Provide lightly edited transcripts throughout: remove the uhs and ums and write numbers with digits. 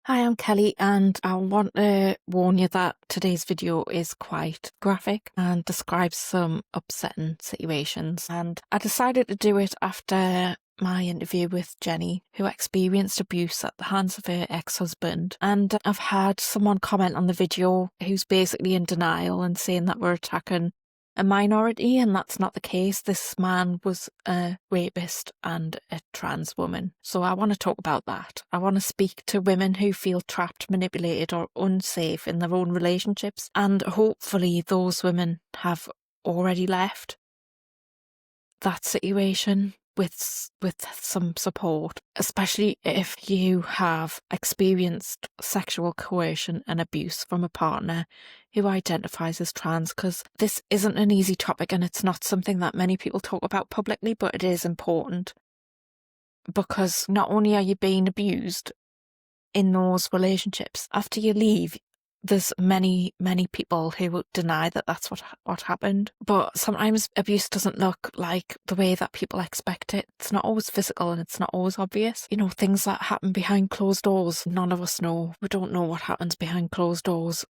Hi, I'm Kelly, and I want to warn you that today's video is quite graphic and describes some upsetting situations. And I decided to do it after my interview with Jenny, who experienced abuse at the hands of her ex-husband. And I've had someone comment on the video who's basically in denial and saying that we're attacking a minority, and that's not the case. This man was a rapist and a trans woman. So I want to talk about that. I want to speak to women who feel trapped, manipulated or unsafe in their own relationships, and hopefully those women have already left that situation with some support, especially if you have experienced sexual coercion and abuse from a partner who identifies as trans, because this isn't an easy topic and it's not something that many people talk about publicly, but it is important because not only are you being abused in those relationships, after you leave, there's many people who will deny that that's what happened. But sometimes abuse doesn't look like the way that people expect it. It's not always physical and it's not always obvious. You know, things that happen behind closed doors, none of us know. We don't know what happens behind closed doors.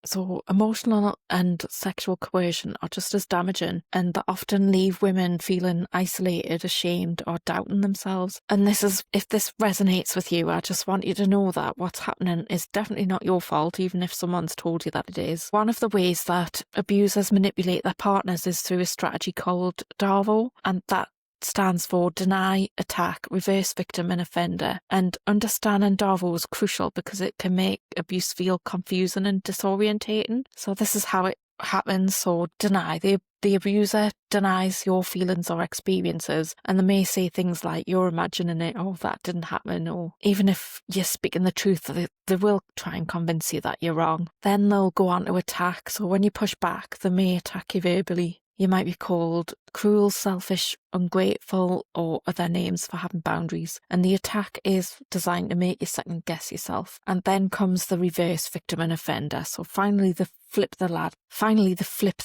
So emotional and sexual coercion are just as damaging, and that often leave women feeling isolated, ashamed or doubting themselves. And if this resonates with you, I just want you to know that what's happening is definitely not your fault, even if someone's told you that it is. One of the ways that abusers manipulate their partners is through a strategy called DARVO, and that stands for deny, attack, reverse victim and offender. And understanding DARVO is crucial because it can make abuse feel confusing and disorientating. So this is how it happens. So deny. The abuser denies your feelings or experiences, and they may say things like you're imagining it, or that didn't happen, or even if you're speaking the truth, they will try and convince you that you're wrong. Then they'll go on to attack. So when you push back, they may attack you verbally. You might be called cruel, selfish, ungrateful, or other names for having boundaries. And the attack is designed to make you second guess yourself. And then comes the reverse victim and offender. So finally they flip the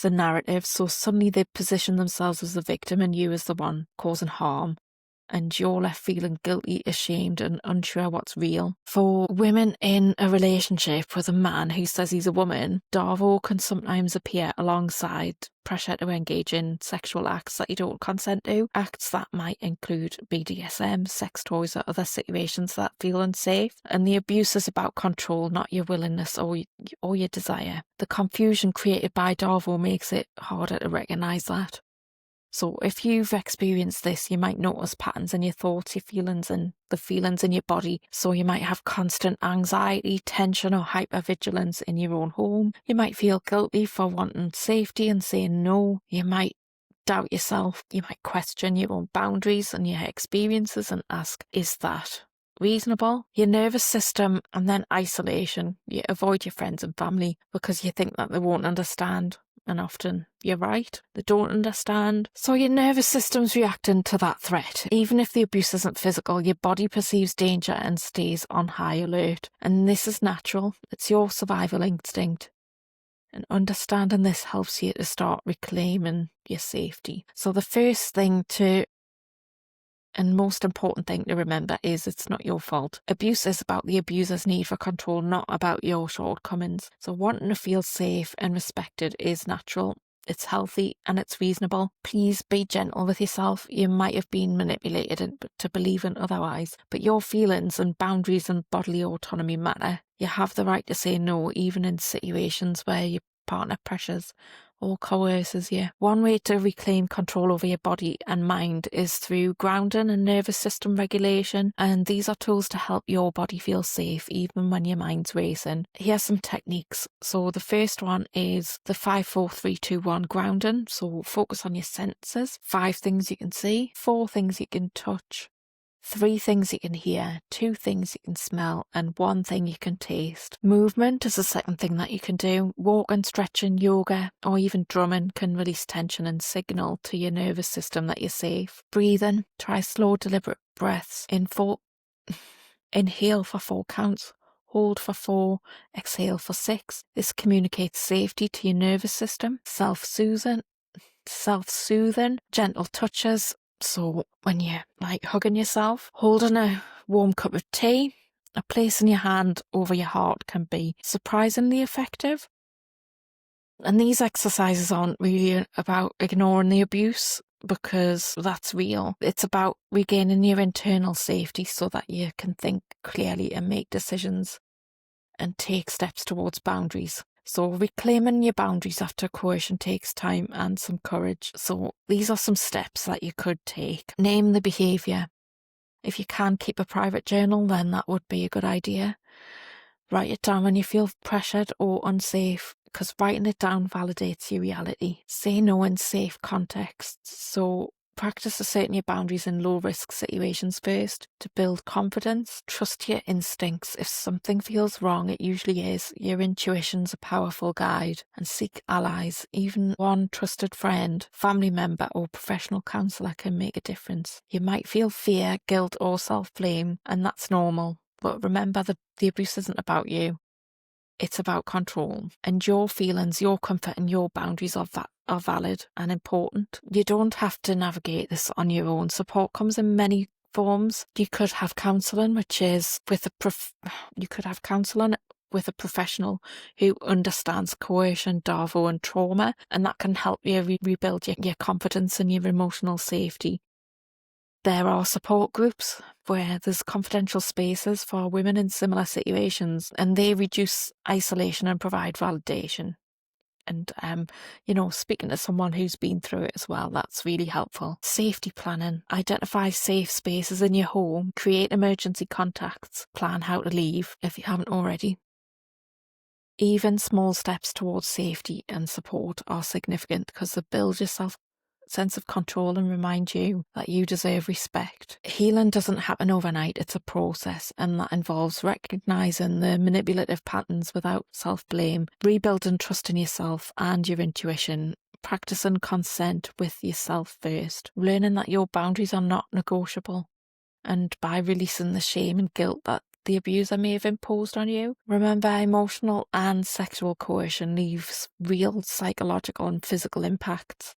narrative. So suddenly they position themselves as the victim and you as the one causing harm. And you're left feeling guilty, ashamed and unsure what's real. For women in a relationship with a man who says he's a woman, DARVO can sometimes appear alongside pressure to engage in sexual acts that you don't consent to, acts that might include BDSM, sex toys or other situations that feel unsafe. And the abuse is about control, not your willingness or your desire. The confusion created by DARVO makes it harder to recognise that. So if you've experienced this, you might notice patterns in your thoughts, your feelings and the feelings in your body. So you might have constant anxiety, tension or hypervigilance in your own home. You might feel guilty for wanting safety and saying no. You might doubt yourself. You might question your own boundaries and your experiences and ask, is that reasonable? Your nervous system and then isolation. You avoid your friends and family because you think that they won't understand. And often you're right, they don't understand. So your nervous system's reacting to that threat. Even if the abuse isn't physical, your body perceives danger and stays on high alert. And this is natural. It's your survival instinct. And understanding this helps you to start reclaiming your safety. So the first thing and most important thing to remember is it's not your fault. Abuse is about the abuser's need for control, not about your shortcomings. So wanting to feel safe and respected is natural. It's healthy and it's reasonable. Please be gentle with yourself. You might have been manipulated to believing otherwise, but your feelings and boundaries and bodily autonomy matter. You have the right to say no, even in situations where your partner pressures or coerces you. One way to reclaim control over your body and mind is through grounding and nervous system regulation, and these are tools to help your body feel safe even when your mind's racing. Here's some techniques. So the first one is the 5-4-3-2-1 grounding. So focus on your senses. 5 things you can see, 4 things you can touch, 3 things you can hear, 2 things you can smell, and 1 thing you can taste. Movement is the second thing that you can do. Walking, stretching, yoga, or even drumming can release tension and signal to your nervous system that you're safe. Breathing, try slow, deliberate breaths. Inhale for 4 counts, hold for 4, exhale for 6. This communicates safety to your nervous system. Self-soothing, gentle touches. So when you're like hugging yourself, holding a warm cup of tea, Placing your hand over your heart can be surprisingly effective. And these exercises aren't really about ignoring the abuse, because that's real. It's about regaining your internal safety so that you can think clearly and make decisions and take steps towards boundaries. So reclaiming your boundaries after coercion takes time and some courage. So these are some steps that you could take. Name the behaviour. If you can keep a private journal, then that would be a good idea. Write it down when you feel pressured or unsafe, because writing it down validates your reality. Say no in safe contexts. So practice asserting your boundaries in low-risk situations first to build confidence. Trust your instincts. If something feels wrong, it usually is. Your intuition's a powerful guide. And seek allies. Even one trusted friend, family member, or professional counsellor can make a difference. You might feel fear, guilt, or self-blame, and that's normal. But remember that the abuse isn't about you. It's about control. And your feelings, your comfort, and your boundaries are valid and important. You don't have to navigate this on your own. Support comes in many forms. You could have counselling, which is with a professional who understands coercion, DARVO, and trauma, and that can help you rebuild your confidence and your emotional safety. There are support groups where there's confidential spaces for women in similar situations, and they reduce isolation and provide validation. And, speaking to someone who's been through it as well, that's really helpful. Safety planning. Identify safe spaces in your home. Create emergency contacts. Plan how to leave if you haven't already. Even small steps towards safety and support are significant because they build your sense of control and remind you that you deserve respect. Healing doesn't happen overnight, it's a process, and that involves recognising the manipulative patterns without self-blame, rebuilding trust in yourself and your intuition, practicing consent with yourself first, learning that your boundaries are not negotiable, and by releasing the shame and guilt that the abuser may have imposed on you. Remember, emotional and sexual coercion leaves real psychological and physical impacts.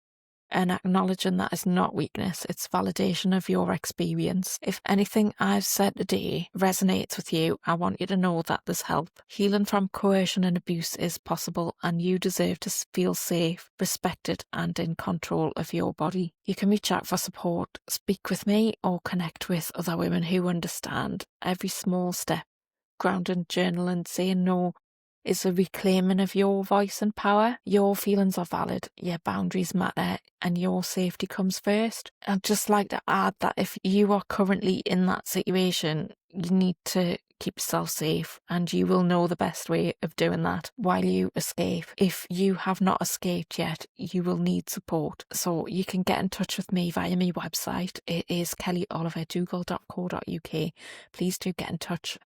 And acknowledging that is not weakness, it's validation of your experience. If anything I've said today resonates with you, I want you to know that there's help. Healing from coercion and abuse is possible, and you deserve to feel safe, respected, and in control of your body. You can reach out for support, speak with me, or connect with other women who understand. Every small step, grounding, journaling, saying no, is a reclaiming of your voice and power. Your feelings are valid, your boundaries matter, and your safety comes first. I'd just like to add that if you are currently in that situation, you need to keep yourself safe, and you will know the best way of doing that while you escape. If you have not escaped yet, you will need support. So you can get in touch with me via my website. It is kellyoliverdougall.co.uk. Please do get in touch.